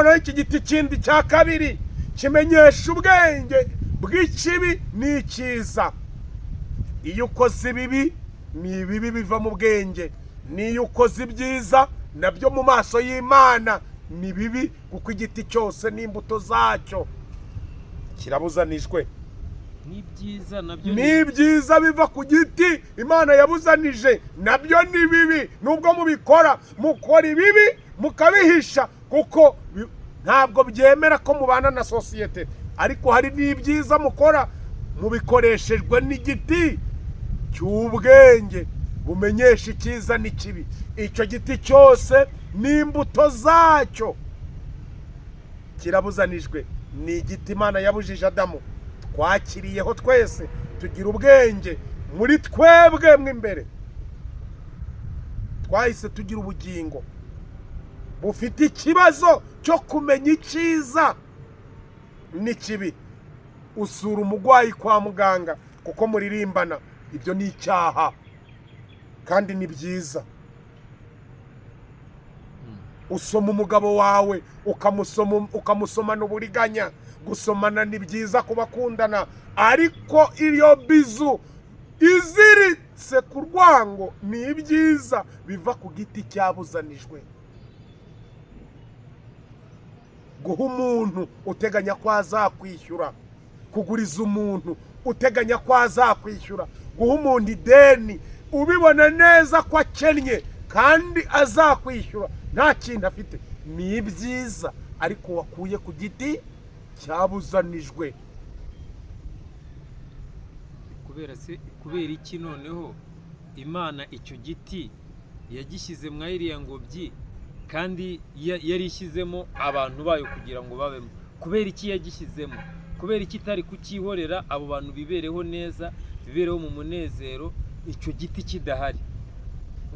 noneho iki giti kindi cya kabiri kimenyesha ubwenge bw'ikibi n'icyiza. iyo ukoze ibibi ni ibibi biva mu bwenge, n'iyo ukoze ibyiza nabyo mu maso y'Imana ni bibi, kuko igiti cyose n'imbuto zacyo kirabuzanijwe. N'ibyiza biva ku giti Imana yabuzanije nabyo ni bibi. Nubwo mubikora, mukora ibibi mukabihisha, kuko ntabwo byemera ko mubana na sosiyete, ariko hari n'ibyiza mukora mubikoreshejwe n'igiti cy'ubwenge bumenyesha icyiza n'ikibi. Icyo giti cyose n'imbuto zacyo kirabuzanijwe. Ni igiti Imana yabujije Adamu, twakiriyeho twese, tugira ubwenge muri twebwe mo imbere, twahise tugira ubugingo bufite ikibazo cyo kumenya icyiza n'ikibi. Usura umurwayi kwa muganga kuko muririmbana, ibyo ni icyaha kandi ni byiza. Usoma umugabo wawe ukamusomana uburiganya, gusomana ni byiza ku bakundana, ariko iyo bizu iziritse ku rwango ni ibyiza biva ku giti cyabuzanijwe. Guha umuntu uteganya ko azakwishyura, kuguriza umuntu uteganya ko azakwishyura, guha umuntu ideni ubibona neza ko akennye kandi azakwishyura nta kintu afite, ni ibyiza ariko wakuye ku giti cyabuzanijwe. kubera iki noneho Imana icyo giti yagishyize mwa iriya ngobyi kandi yari ishyizemo abantu bayo kugira ngo babemo? Kubera iki yagishyizemo? Kubera iki itari kukihorera abo bantu bibereho neza, bibereho mu munezero, icyo giti kidahari?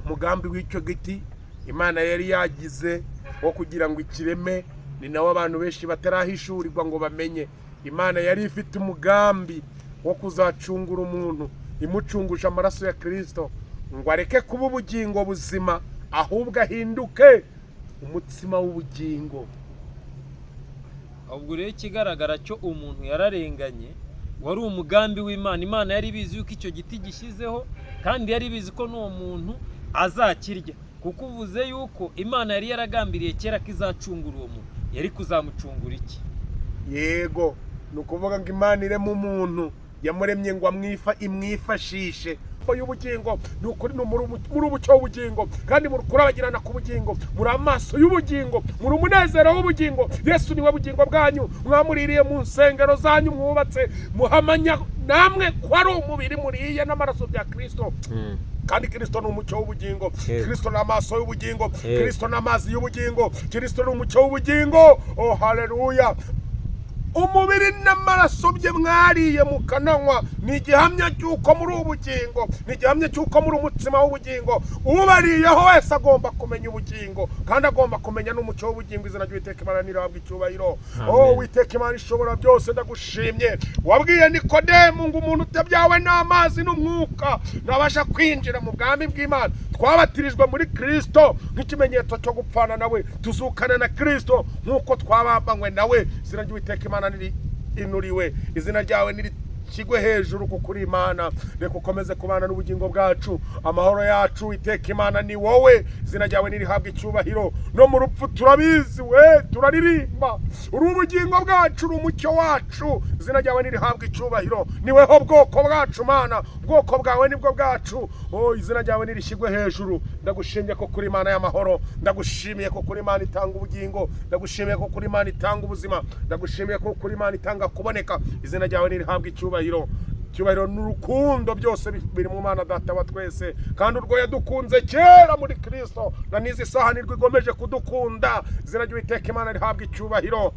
Umugambi w'icyo giti Imana yari yagize wo kugira ngo ikireme, ni nawo abantu benshi batarahishurirwa ngo bamenye. Imana yari ifite umugambi wo kuzacungura umuntu, imucungusha amaraso ya Kristo, ngo areke kuba ubugingo buzima, ahubwo ahinduke umutsima w'ubugingo. Ahubwo rero ikigaragara cyo umuntu yararenganye, wari umugambi w'Imana. Imana yari bizi yuko icyo giti gishyizeho, kandi yari bizi ko n'uwo muntu azakirya, kuko uvuze yuko Imana yari yaragambiriye kera ko izacungura uwo muntu. Yari kuzamucungura iki? Yego, ni ukuvuga ngo Imana irema umuntu, yamuremye ngo imwifashishe y'ubugingo. Ni ukuri muri umucyo w'ubugingo, kandi kurabagirana ku bugingo, muri amaso y'ubugingo, muri umunezero w'ubugingo. Yesu niwe bugingo bwanyu, mwamuririye mu nsengero zanyu mwubatse, muhamanya namwe ko ari umubiri muriye n'amaraso bya Kristo. Kandi Kristo ni umucyo w'ubugingo, Kristo ni amaso y'ubugingo, Kristo ni amazi y'ubugingo, Kristo ni umucyo w'ubugingo. Oh haleluya! Umubiri n'amaraso bye mwariye mukananywa ni igihamya cy'uko muri ubugingo, ni igihamya cy'uko muri umutsima w'ubugingo. Ubariyeho wese agomba kumenya ubugingo, kandi agomba kumenya n'umucyo w'ubugingo. Izina ry'Uwiteka Imana nirahabwa icyubahiro. Oh Uwiteka Imana ishobora byose, ndagushimye. Wabwiye Nikodemu ngo umuntu utabyawe n'amazi n'umwuka ntabasha kwinjira mu bwami bw'Imana. Twabatirijwe muri Kristo nk'ikimenyetso cyo gupfana nawe, tuzukana na Kristo nk'uko twabambanywe nawe. Izina ry'Uwiteka Imana inuriwe, izina ryawe nirikigwe hejuru, kuko uri Imana. Reka ukomeze kubana n'ubugingo bwacu, amahoro yacu. Iteka Imana ni wowe, izina ryawe nirihabwa icyubahiro. No mu rupfu turabizi, we turaririmba, uri ubugingo bwacu, uri umucyo wacu. Izina ryawe nirihabwa icyubahiro. Niweho bwoko bwacu Mana, ubwoko bwawe nibwo bwacu. Oh izina ryawe nirishyigwe hejuru. Ndagushimiye ko kuri Imana y'amahoro, ndagushimiye ko kuri Imana itanga ubugingo, ndagushimiye ko kuri Imana itanga ubuzima, ndagushimiye ko kuri Imana itanga kuboneka. Izina ryawe nirihabwa icyubahiro. Icyubahiro n'urukundo byose biri mu Mana Data wa twese, kandi urwo yadukunze kera muri Kristo, na n'izi saha nirwo igomeje kudukunda. Izina ry'Uwiteka Imana rihabwa icyubahiro.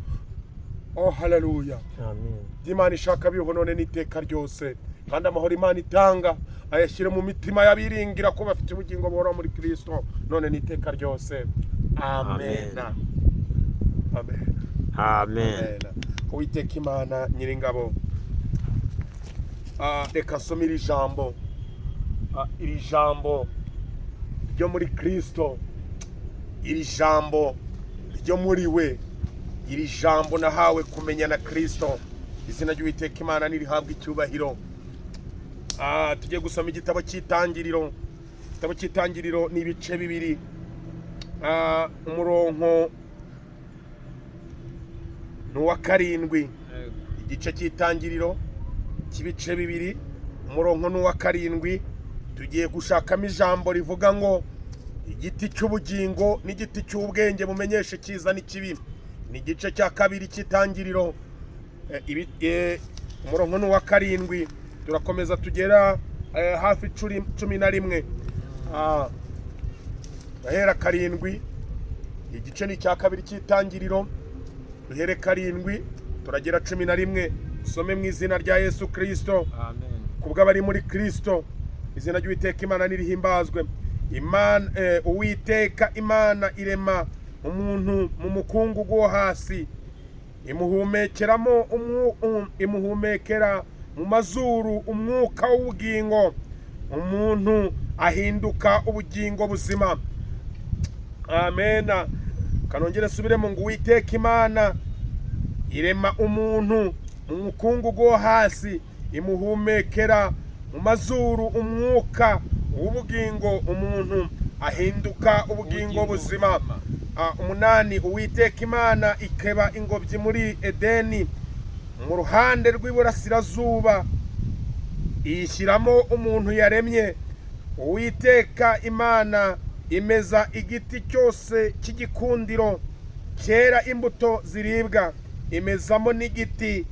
Oh haleluya! Amen. Imana ishaka biho none n'iteka ryose, kandi amahoro Imana itanga ayashyire mu mitima y'abiringira ko bafite ubugingo buhoraho muri Kristo none n'iteka ryose. Amen. Amen. Amen. Uwiteka Imana nyiringabo, reka nsome iri jambo, iri jambo ryo muri Kristo, iri jambo ryo muri we, iri jambo nahawe kumenya na Kristo, izina ry'Uwiteka Imana nirihabwa icyubahiro. Tugiye gusoma igitabo cy'Itangiriro. Igitabo cy'Itangiriro ni ibice bibiri, umurongo n'uwa karindwi. Igice cy'Itangiriro cy'ibice bibiri, umurongo n'uwa karindwi. Tugiye gushakamo ijambo rivuga ngo igiti cy'ubugingo n'igiti cy'ubwenge bumenyesha icyiza n'ikibi. Ni igice cya kabiri cy'Itangiriro, umurongo n'uwa karindwi. Turakomeza tugera hafi 11, ahera karindwi. Igice ni cya kabiri cy'Itangiriro, duhere karindwi turagera 11. Usome mu izina rya Yesu Kristo. Amen. Kubw'abari muri Kristo, izina ry'Uwiteka Imana nirihimbazwe. Uwiteka Imana irema umuntu mu mukungugu wo hasi, imuhumekera mu mazuru umwuka w'ubugingo, umuntu ahinduka ubugingo buzima. Amena. Kanongere subiremo ngo Uwiteka Imana irema umuntu mu mukungugu wo hasi, imuhumekera mu mazuru umwuka w'ubugingo, umuntu ahinduka ubugingo buzima. 8. Uwiteka Imana ikeba ingobyi muri Edeni mu ruhande rw'iburasirazuba, iyishyiramo umuntu yaremye. Uwiteka Imana imeza igiti cyose cy'igikundiro cyera imbuto ziribwa, imezamo n'igiti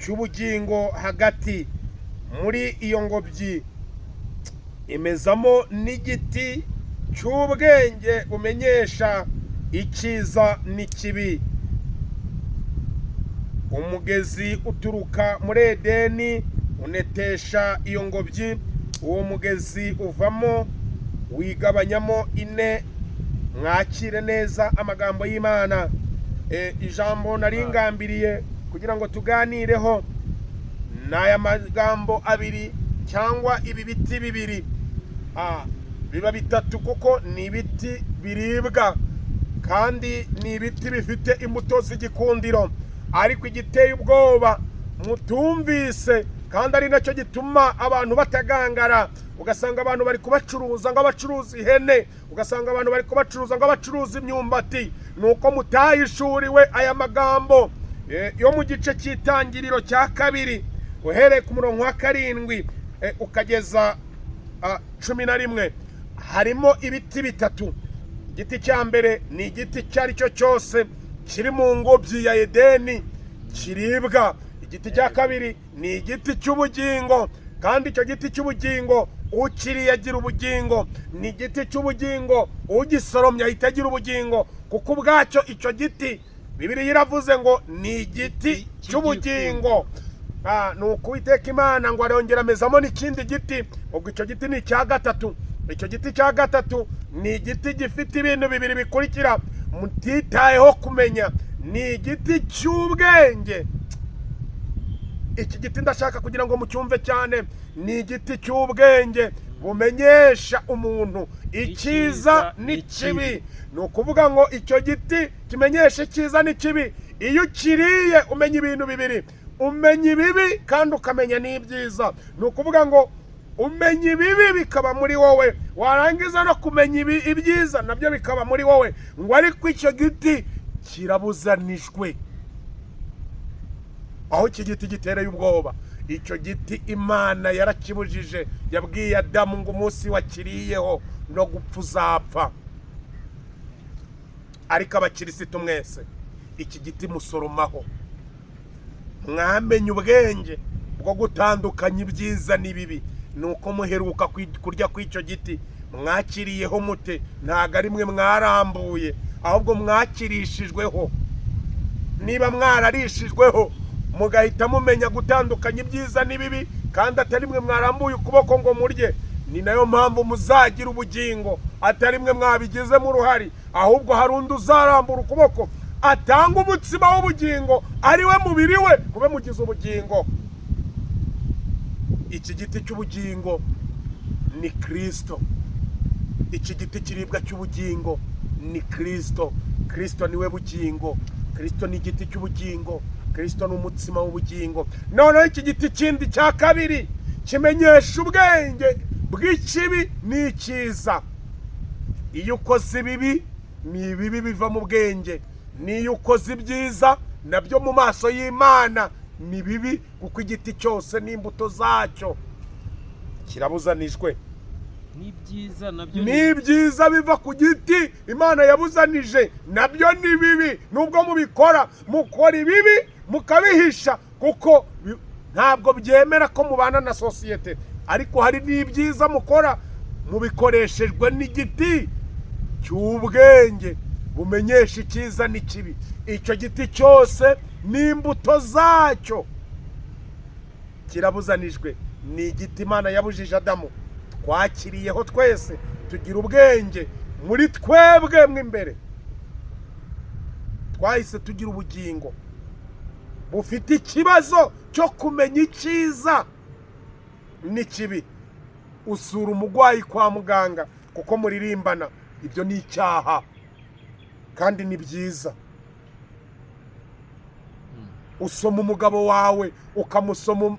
cy'ubugingo hagati muri iyo ngobyi, imezamo n'igiti cy'ubwenge bumenyesha icyiza n'ikibi. Umugezi uturuka muri Edeni unetesha iyo ngobyi, uwo mugezi uvamo wigabanyamo 4. Mwakire neza amagambo y'Imana. Ijambo naringambiriye kugira ngo tuganireho n'aya magambo abiri cyangwa ibi biti bibiri. Biba bitatu kuko ni ibiti biribwa kandi ni ibiti bifite imbuto z'igikundiro. Ariko igiteye ubwoba mutumvise, kandi ari nacyo gituma abantu batagangara, ugasanga abantu bari kubacuruza ngo abacuruza ihene, ugasanga abantu bari kubacuruza ngo abacuruza imyumbati, nuko mutahishuriwe aya magambo yo mu gice cy'Itangiriro cya kabiri, uhereye ku murongo wa karindwi ukageza 11. Harimo ibiti bitatu. Igiti cya mbere ni igiti cyari cyo cyose kiri mu ngobyi ya Edeni kiribwa. Igiti cya kabiri ni igiti cy'ubugingo, kandi icyo giti cy'ubugingo ukiriye agira ubugingo. Ni igiti cy'ubugingo, ugisoromye ahita agira ubugingo, kuko ubwacyo icyo giti Bibiliya iravuze ngo ni igiti cy'ubugingo. Nuko Uwiteka Imana ngo arongera amezamo n'ikindi giti, ubwo icyo giti ni icya gatatu. Icyo giti cya gatatu ni igiti gifite ibintu bibiri bikurikira mutitayeho kumenya. Ni igiti cy'ubwenge. Iki giti ndashaka kugira ngo mucyumve cyane. Ni igiti cy'ubwenge bumenyesha umuntu icyiza n'ikibi. Ni ukuvuga ngo icyo giti kimenyesha icyiza n'ikibi. Iyo ukiriye umenya ibintu bibiri, umenya ibibi kandi ukamenya n'ibyiza. Ni ukuvuga ngo umenya ibibi bikaba muri wowe, warangiza no kumenya ibyiza nabyo bikaba muri wowe. Ngo ariko icyo giti kirabuzanijwe. Aho iki giti gitereye ubwoba, icyo giti Imana yarakibujije. Yabwiye Adamu ngo umunsi wakiriyeho no gupfa uzapfa. Ariko abakirisitu mwese, iki giti musoromaho, mwamenye ubwenge bwo gutandukanya ibyiza n'ibibi. Nuko muheruka kurya kw'icyo giti mwakiriyeho mute? Ntago ari mwe mwarambuye, ahubwo mwakirishijweho. Niba mwararishijweho mugahita mumenya gutandukanya ibyiza n'ibibi, kandi atari mwe mwarambuye ukuboko ngo murye, ni nayo mpamvu muzagira ubugingo. Atari mwe mwabigizemo uruhari, ahubwo hari undi uzarambura ukuboko atanga umutsima w'ubugingo, ari we mubiri we mube mugize ubugingo. Iki giti cy'ubugingo ni Kristo. Iki giti kiribwa cy'ubugingo ni Kristo. Kristo niwe bugingo, Kristo ni igiti cy'ubugingo, Kristo ni umutsima w'ubugingo. Noneho iki giti kindi cya kabiri kimenyesha ubwenge bw'ikibi n'icyiza. Iyo ukoze ibibi ni ibibi biva mu bwenge, n'iyo ukoze ibyiza nabyo mu maso y'Imana ni bibi, kuko igiti cyose n'imbuto zacyo kirabuzanijwe. N'ibyiza biva ku giti Imana yabuzanije nabyo ni bibi. Nubwo mubikora, mukora ibibi mukabihisha, kuko ntabwo byemera ko mubana na sosiyete, ariko hari n'ibyiza mukora mubikoreshejwe n'igiti cy'ubwenge bumenyesha icyiza n'ikibi. Icyo giti cyose n'imbuto zacyo kirabuzanijwe. Ni igiti Imana yabujije Adamu, twakiriyeho twese, tugira ubwenge muri twebwe mo imbere, twahise tugira ubugingo bufite ikibazo cyo kumenya icyiza n'ikibi. Usura umurwayi kwa muganga kuko muririmbana, ibyo ni icyaha kandi ni byiza. Usoma umugabo wawe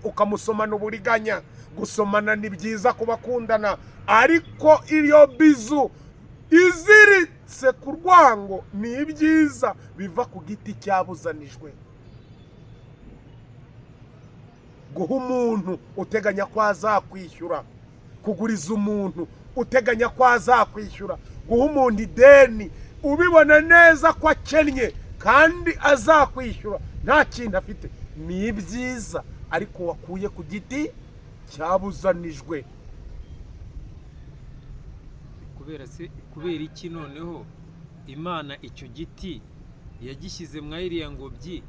ukamusomana uburiganya, gusomana ni byiza ku bakundana, ariko iyo bizu iziritse ku rwango ni ibyiza biva ku giti cyabuzanijwe. Guha umuntu uteganya ko azakwishyura, kuguriza umuntu uteganya ko azakwishyura, guha umuntu ideni ubibona neza ko akennye kandi azakwishyura nta kintu afite, ni ibyiza ariko wakuye ku giti cyabuzanijwe. kubera iki noneho Imana icyo giti yagishyize mwa iriya ngobyi,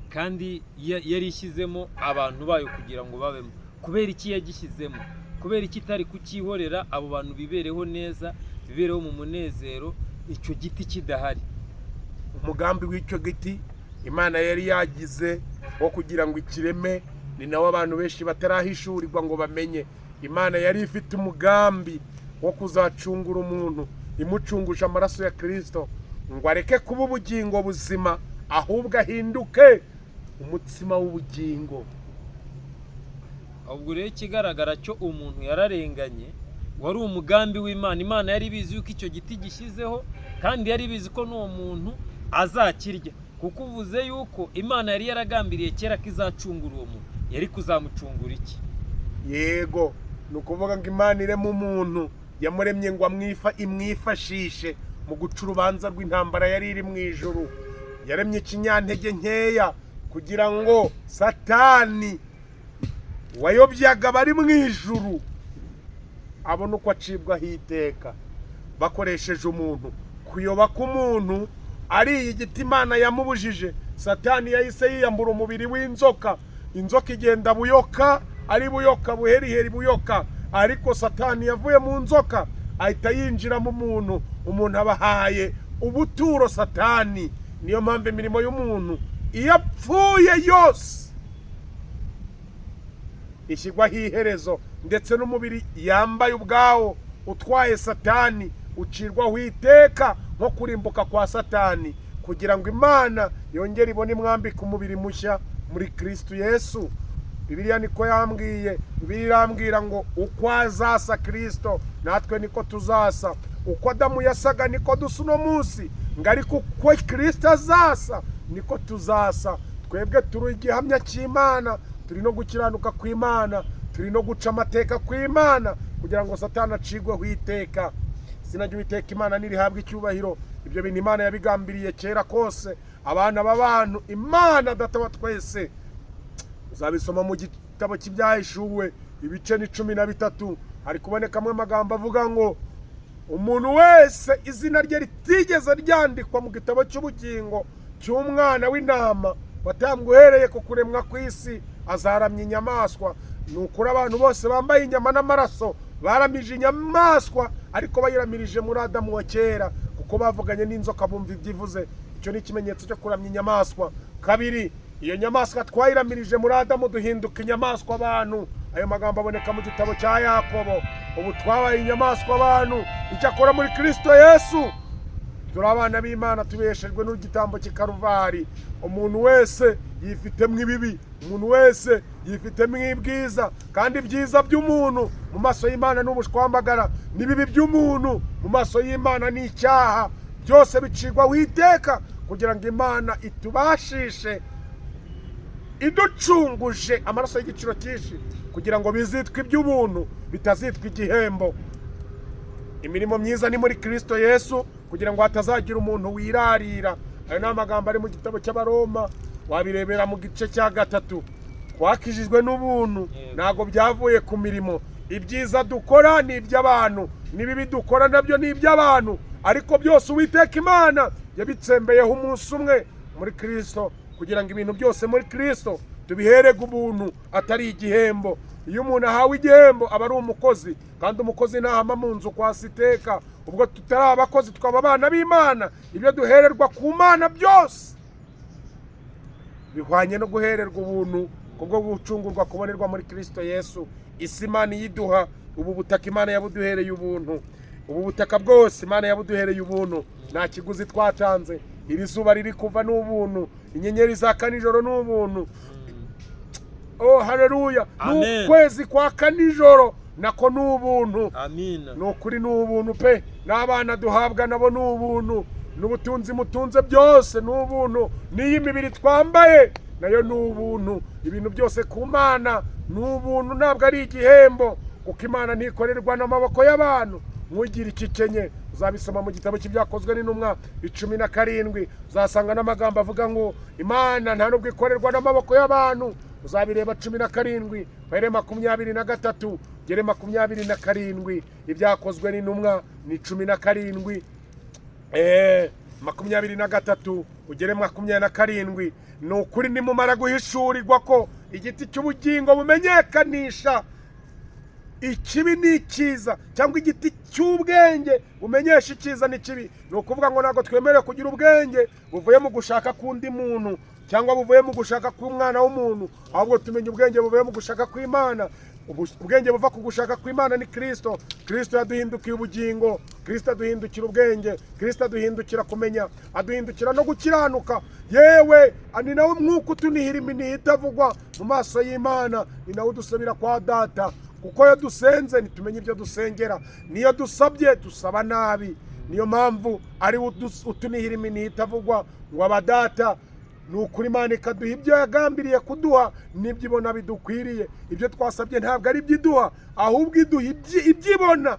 kandi yari ishyizemo abantu bayo kugira ngo babemo? Kubera iki yagishyizemo? Kubera iki itari kukihorera abo bantu bibereho neza, bibereho mu munezero, icyo giti kidahari? Umugambi w'icyo giti Imana yari yagize wo kugira ngo ikireme, ni nawe abantu benshi batarahishurirwa ngo bamenye. Imana yari ifite umugambi wo kuzacungura umuntu, imucungusha amaraso ya Kristo, ngo areke kuba ubugingo buzima, ahubwo ahinduke umutsima w'ubugingo. Ahubwo rero ikigaragara cyo umuntu yararenganye, wari umugambi w'Imana. Imana yari bizi yuko icyo giti gishyizeho, kandi yari bizi ko n'uwo muntu azakirya, kuko uvuze yuko Imana yari yaragambiriye kera ko izacungura uwo muntu. Yari kuzamucungura iki? Yego, ni ukuvuga ngo Imana irema umuntu, yamuremye ngo imwifashishe mu guca urubanza rw'intambara yari iri mu ijuru. Yaremye ikinyantege nkeya kugira ngo Satani wayobyaga bari mu ijuru abone uko acibwaho iteka, bakoresheje umuntu. Kuyoba k'umuntu ari igiti Imana yamubujije, Satani yahise yiyambura umubiri w'inzoka. Inzoka igenda buyoka, ari buyoka buheriheri buyoka, ariko Satani yavuye mu nzoka ahita yinjira mu muntu. Umuntu abahaye ubuturo Satani. Niyo mpamvu imirimo y'umuntu iyo apfuye yose ishyirwaho iherezo, ndetse n'umubiri yambaye ubwawo utwaye Satani ucirwaho iteka nko kurimbuka kwa Satani, kugira ngo Imana yongere ibone imwambika umubiri mushya muri Kristo Yesu. Bibiliya niko yambwiye. Bibiliya irambwira ngo uko azasa Kristo natwe niko tuzasa. Uko Adamu yasaga niko dusa uno munsi, ngo ariko uko Kristo azasa niko tuzasa. Twebwe turi igihamya cy'Imana, turi no gukiranuka kw'Imana, turi no guca amateka kw'Imana, kugira ngo Satani acigweho iteka. Izina ry'Uwiteka Imana nirihabwe icyubahiro. Ibyo bintu Imana yabigambiriye kera kose. Abana b'abantu Imana Data wa twese, uzabisoma mu gitabo cy'Ibyahishuwe ibice ni 13, hari kubonekamo amagambo avuga ngo umuntu wese izina rye ritigeze ryandikwa mu gitabo cy'ubugingo cy'umwana w'intama watambwe uhereye ku kuremwa kw'isi azaramya inyamaswa. Ni ukuri abantu bose bambaye inyama n'amaraso baramije inyamaswa, ariko bayiramirije muri Adamu wa kera, kuko bavuganye n'inzoka bumva ibyivuze. Icyo ni ikimenyetso cyo kuramya inyamaswa. Kabiri, iyo nyamaswa twayiramirije muri Adamu duhinduka inyamaswa abantu. Ayo magambo aboneka mu gitabo cya Yakobo. Ubu twabaye inyamaswa abantu. Icyakora muri Kristo Yesu turi abana b'Imana tubeshejwe n'igitambo cy'ikaruvari. Umuntu wese yifitemo ibibi, umuntu wese yifitemo ibyiza, kandi ibyiza by'umuntu mu maso y'Imana n'ubushwambagara, n'ibibi by'umuntu mu maso y'Imana n'icyaha, byose bicirwa witeka kugira ngo Imana itubashishe iducunguje amaraso y'igiciro cyinshi, kugira ngo bizitwe iby'ubuntu bitazitwa igihembo. Imirimo myiza ni muri Kristo Yesu, kugira ngo hatazagira umuntu wirarira. Ayo ni amagambo ari mu gitabo cy'Abaroma, wabirebera mu gice cya 3. Twakijijwe n'ubuntu, ntago byavuye ku mirimo. Ibyiza dukora ni iby'abantu, n'ibibi dukora nabyo ni iby'abantu, ariko byose Uwiteka Imana yabitsembeyeho umunsi umwe muri Kristo, kugira ngo ibintu byose muri Kristo tubiherege ubuntu atari igihembo. Iyo umuntu ahawe igihembo aba ari umukozi, kandi umukozi ntahama mu nzu kwa siteka. Ubwo tutari abakozi twaba abana b'Imana, ibyo duhererwa ku Mana byose bihwanye no guhererwa ubuntu kubwo gucungurwa kubonerwa muri Kristo Yesu. Isi Imana iyiduha, ubu butaka Imana yabuduhereye ubuntu, ubu butaka bwose Imana yabuduhereye ubuntu, nta kiguzi twatanze. Iri zuba riri kuva n'ubuntu, inyenyeri zaka nijoro n'ubuntu. Oh haleluya! N'ukwezi kwaka nijoro nako n'ubuntu. Amina. Nukuri n'ubuntu pe, n'abana duhabwa nabo n'ubuntu, n'ubutunzi mutunze byose n'ubuntu, n'iyi mibiri twambaye nayo n'ubuntu. Ibintu byose ku Mana n'ubuntu, ntabwo ari igihembo, kuko Imana ntikorerwa n'amaboko y'abantu. Mugira ikikenye uzabisoma mu gitabo cy'Ibyakozwe n'Intumwa 17, uzasanga n'amagambo avuga ngo Imana nta nubwo ikorerwa n'amaboko y'abantu. Uzabireba 17 pere 23 gere 27. Ibyakozwe n'Intumwa ni 17 23 ugere 27. Ni ukuri nimumara guhishurirwa ko igiti cy'ubugingo bumenyekanisha ikibi n'ikiza, cyangwa igiti cy'ubwenge bumenyesha ikiza n'ikibi. Ni ukuvuga ngo ntabwo twemerewe kugira ubwenge buvuye mu gushaka k'undi muntu, cyangwa buvuye mu gushaka k'umwana w'umuntu, ahubwo tumenye ubwenge buvuye mu gushaka kw'Imana. Ubwenge buva ku gushaka kw'Imana ni Kristo. Kristo yaduhindukiye ubugingo, Kristo aduhindukira ubwenge, Kristo aduhindukira kumenya, aduhindukira no gukiranuka. Yewe ni nawe mwuka utunihira iminiho itavugwa mu maso y'Imana, ni nawe udusabira kwa Data. Kuko iyo dusenze ntitumenye ibyo dusengera, niyo dusabye dusaba nabi. Niyo mpamvu ari utunihira iminiho itavugwa ngo abadata. Ni ukuri Imana ikaduha ibyo yagambiriye kuduha, n'ibyo ibona bidukwiriye. Ibyo twasabye ntabwo ari ibyo iduha, ahubwo iduha ibyo ibona,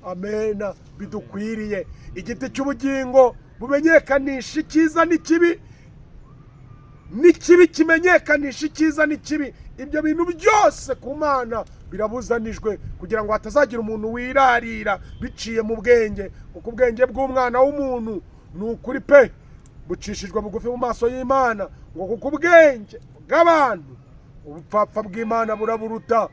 amena, bidukwiriye. Igiti cy'ubugingo bumenyekanisha icyiza n'ikibi, n'ikibi kimenyekanisha icyiza n'ikibi. Ibyo bintu byose ku Mana birabuzanijwe, kugira ngo hatazagira umuntu wirarira biciye mu bwenge, kuko ubwenge bw'umwana w'umuntu ni ukuri pe bucishijwe bugufi mu maso y'Imana, ngo kuko ubwenge bw'abantu ubupfapfa bw'Imana buraburuta.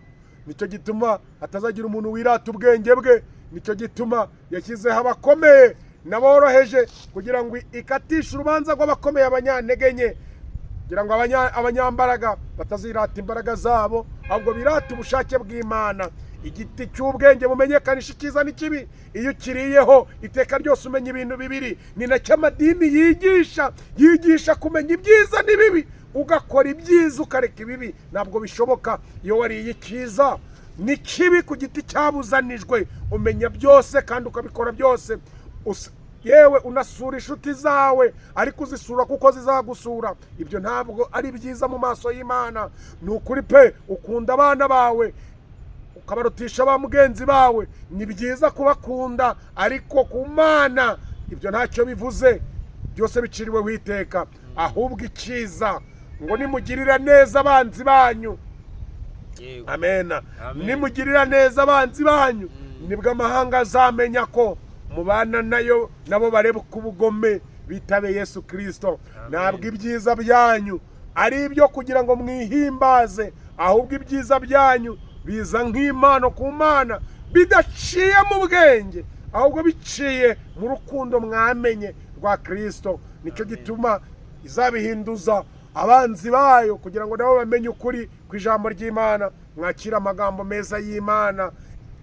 Nicyo gituma hatazagira umuntu wirata ubwenge bwe. Nicyo gituma yashyizeho abakomeye n'aboroheje, kugira ngo ikatishe urubanza rw'abakomeye abanyantege nke, kugira ngo abanyambaraga batazirata imbaraga zabo, ahubwo birata ubushake bw'Imana. Igiti cy'ubwenge bumenyekanisha icyiza n'ikibi, iyo ukiriyeho iteka ryose umenya ibintu bibiri. Ni nacyo amadini yigisha kumenya ibyiza n'ibibi, ugakora ibyiza ukareka ibibi. Ntabwo bishoboka. Iyo wariye icyiza n'ikibi ku giti cyabuzanijwe, umenya byose kandi ukabikora byose. Yewe unasura inshuti zawe, ariko uzisura kuko zizagusura. Ibyo ntabwo ari byiza mu maso y'Imana. Ni ukuri pe, ukunda abana bawe ukabarutisha ba mugenzi bawe, ni byiza kubakunda, ariko ku Mana ibyo ntacyo bivuze. Byose biciriwe witeka. Ahubwo icyiza ngo nimugirira neza abanzi banyu. Amena. Nimugirira neza abanzi banyu, nibwo amahanga azamenya ko mubana nayo, nabo bareba ku bugome bitabe Yesu Kristo. Ntabwo ibyiza byanyu ari ibyo kugira ngo mwihimbaze, ahubwo ibyiza byanyu biza nk'impano ku Mana, bidaciye mu bwenge, ahubwo biciye mu rukundo mwamenye rwa Kristo. Nicyo gituma izabihinduza abanzi bayo, kugira ngo nabo bamenye ukuri ku ijambo ry'Imana. Mwakira amagambo meza y'Imana.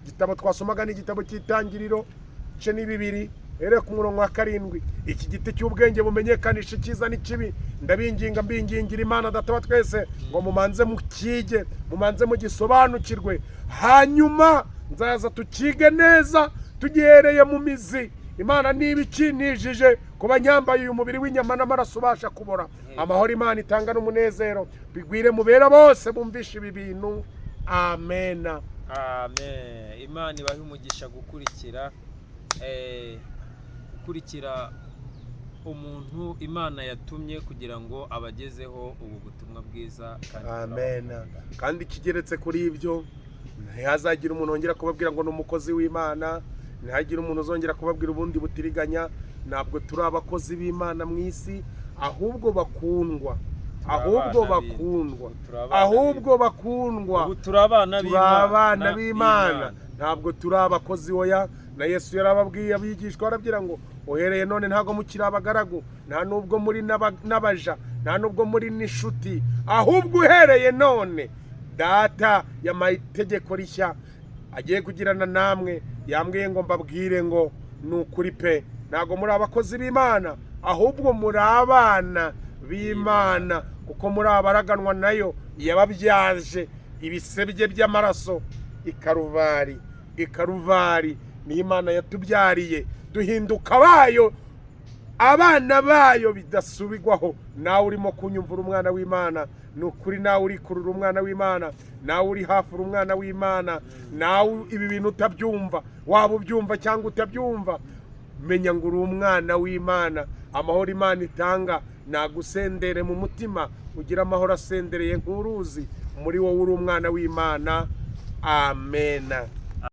Igitabo twasomaga ni igitabo cy'Itangiriro, 2 ere ku murongo wa 7, iki giti cy'ubwenge bumenyekanisha icyiza n'ikibi ndabinginga mbingingira Imana Data wa twese ngo mumanze mukige, mumanze mugisobanukirwe, hanyuma nzaza tukige neza tugihereye mu mizi. Imana niba ikinijije kuba nyambaye uyu mubiri w'inyama n'amaraso ubasha kubora, amahoro Imana itanga n'umunezero bigwire mubera bose bumvisha ibi bintu. Amen. Amen. Imana ibahe umugisha gukurikira umuntu Imana yatumye kugira ngo abagezeho ubu butumwa bwiza kandi Amen. Kandi kigeretse kuri ibyo, ntihazagira umuntu wongera kubabwira ngo ni umukozi w'Imana, ntihagire umuntu uzongera kubabwira ubundi butiriganya. Ntabwo turi abakozi b'Imana mu isi, ahubwo bakundwa, ahubwo bakundwa, ubu turi abana b'Imana, ntabwo turi abakozi. Oya, na Yesu yarababwiye abigishwa, arabwira ngo uhereye none ntabwo mukiri abagaragu, nta nubwo muri n'abaja, nta nubwo muri n'inshuti, ahubwo uhereye none Data yamaye itegeko rishya agiye kugirana namwe. Yambwiye ngo mbabwire ngo ni ukuri pe, ntabwo muri abakozi b'Imana, ahubwo muri abana b'Imana, kuko muri abaraganwa nayo yababyaje ibisebye by'amaraso i Karuvari ni Imana yatubyariye, duhinduka bayo, abana bayo bidasubigwaho. Nawe urimo kunyumvura umwana w'Imana, ni ukuri nawe urikurura umwana w'Imana, nawe uri hafi umwana w'Imana, nawe ibi bintu utabyumva, waba ubyumva cyangwa utabyumva, menya ngo uri umwana w'Imana. Amahoro Imana itanga nagusendere mu mutima, ugira amahoro asendereye nk'uruzi muri wowe, uri umwana w'Imana. Amen.